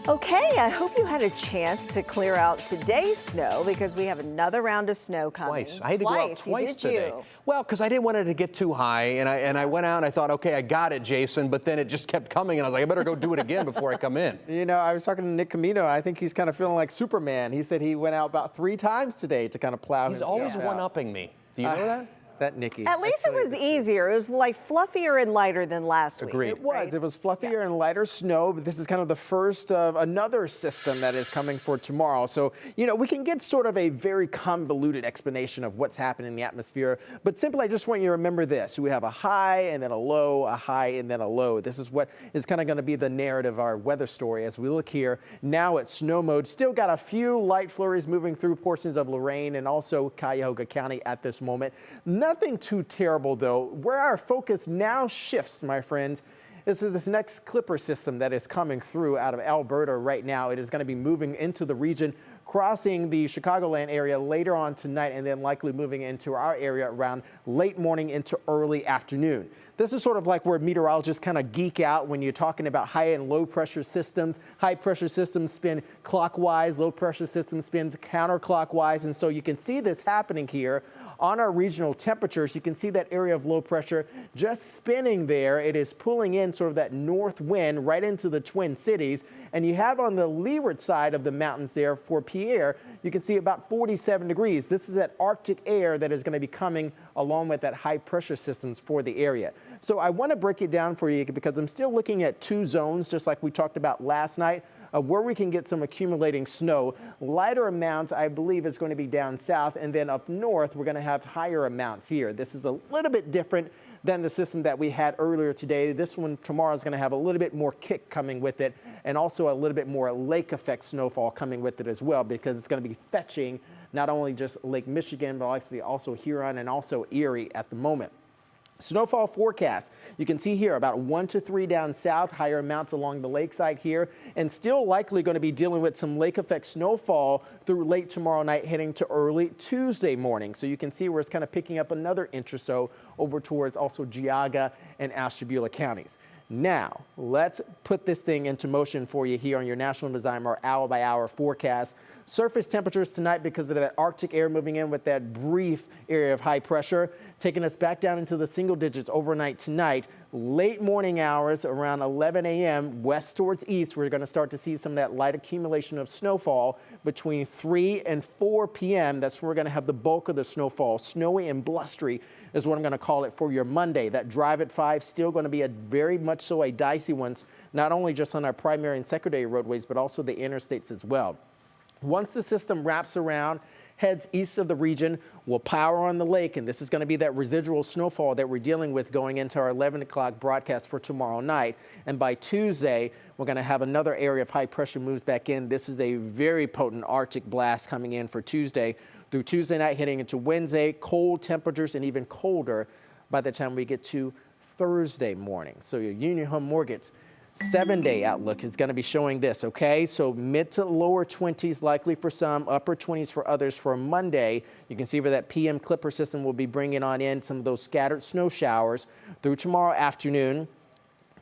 Okay, I hope you had a chance to clear out today's snow because we have another round of snow coming. Twice. I had to go out twice today. You? Well, because I didn't want it to get too high, and I went out and I thought, okay, I got it, Jason, but then it just kept coming, and I was like, I better go do it again before I come in. You know, I was talking to Nick Camino. I think he's kind of feeling like Superman. He said he went out about 3 times today to kind of plow He's himself always out. one-upping me. Do you know that? That Nicky. At least it was easier. It was like fluffier and lighter than last week. Agreed. It was. Right? It was fluffier and lighter snow, but this is kind of the first of another system that is coming for tomorrow. So, you know, we can get sort of a very convoluted explanation of what's happening in the atmosphere, but simply I just want you to remember this. We have a high and then a low, a high and then a low. This is what is kind of going to be the narrative of our weather story as we look here now at snow mode. Still got a few light flurries moving through portions of Lorain and also Cuyahoga County at this moment. Nothing too terrible though. Where our focus now shifts, my friends, is this next clipper system that is coming through out of Alberta right now. It is going to be moving into the region, crossing the Chicagoland area later on tonight, and then likely moving into our area around late morning into early afternoon. This is sort of like where meteorologists kind of geek out when you're talking about high and low pressure systems. High pressure systems spin clockwise, low pressure system spins counterclockwise, and so you can see this happening here on our regional temperatures. You can see that area of low pressure just spinning there. It is pulling in sort of that north wind right into the Twin Cities. And you have on the leeward side of the mountains there for Pierre, you can see about 47 degrees. This is that Arctic air that is going to be coming along with that high pressure systems for the area. So I want to break it down for you because I'm still looking at 2 zones, just like we talked about last night, where we can get some accumulating snow. Lighter amounts, I believe, is going to be down south, and then up north, we're going to have higher amounts here. This is a little bit different than the system that we had earlier today. This one tomorrow is going to have a little bit more kick coming with it, and also a little bit more lake effect snowfall coming with it as well, because it's going to be fetching not only just Lake Michigan, but also Huron and also Erie at the moment. Snowfall forecast. You can see here about 1 to 3 down south, higher amounts along the lakeside here, and still likely going to be dealing with some lake effect snowfall through late tomorrow night heading to early Tuesday morning. So you can see where it's kind of picking up another inch or so over towards also Geauga and Ashtabula counties. Now, let's put this thing into motion for you here on your National Designer hour-by-hour forecast. Surface temperatures tonight because of that Arctic air moving in with that brief area of high pressure, taking us back down into the single digits overnight tonight. Late morning hours around 11 a.m. west towards east, we're going to start to see some of that light accumulation of snowfall between 3 and 4 p.m. That's where we're going to have the bulk of the snowfall. Snowy and blustery is what I'm going to call it for your Monday. That drive at 5 still going to be a very much so a dicey one, not only just on our primary and secondary roadways, but also the interstates as well. Once the system wraps around, heads east of the region, we'll power on the lake, and this is going to be that residual snowfall that we're dealing with going into our 11 o'clock broadcast for tomorrow night. And by Tuesday, we're going to have another area of high pressure moves back in. This is a very potent Arctic blast coming in for Tuesday. Through Tuesday night, heading into Wednesday, cold temperatures and even colder by the time we get to Thursday morning. So your Union Home Mortgage 7-day outlook is going to be showing this, okay? So mid to lower 20s likely for some, upper 20s for others for Monday. You can see where that PM clipper system will be bringing on in some of those scattered snow showers through tomorrow afternoon.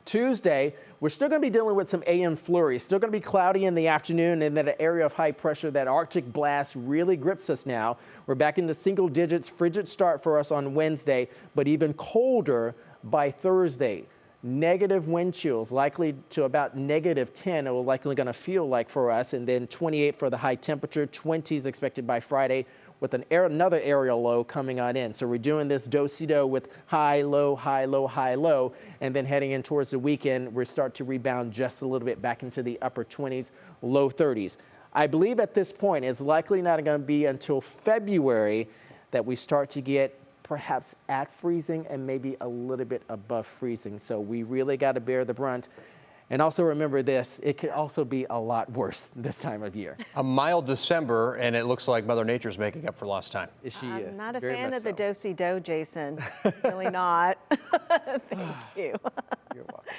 Tuesday, we're still going to be dealing with some AM flurries. Still going to be cloudy in the afternoon, and then an area of high pressure, that Arctic blast really grips us now. We're back into single digits, frigid start for us on Wednesday, but even colder by Thursday. Negative wind chills, likely to about -10. It will likely going to feel like for us, and then 28 for the high temperature. 20s expected by Friday, with another aerial low coming on in. So we're doing this do-si-do with high, low, high, low, high, low, and then heading in towards the weekend, we start to rebound just a little bit back into the upper 20s, low 30s. I believe at this point it's likely not going to be until February that we start to get perhaps at freezing and maybe a little bit above freezing. So we really got to bear the brunt. And also remember this, it could also be a lot worse this time of year. A mild December, and it looks like Mother Nature's making up for lost time. She I'm is. not a Very fan much of the so. do-si-do, Jason. Really not. Thank you. You're welcome.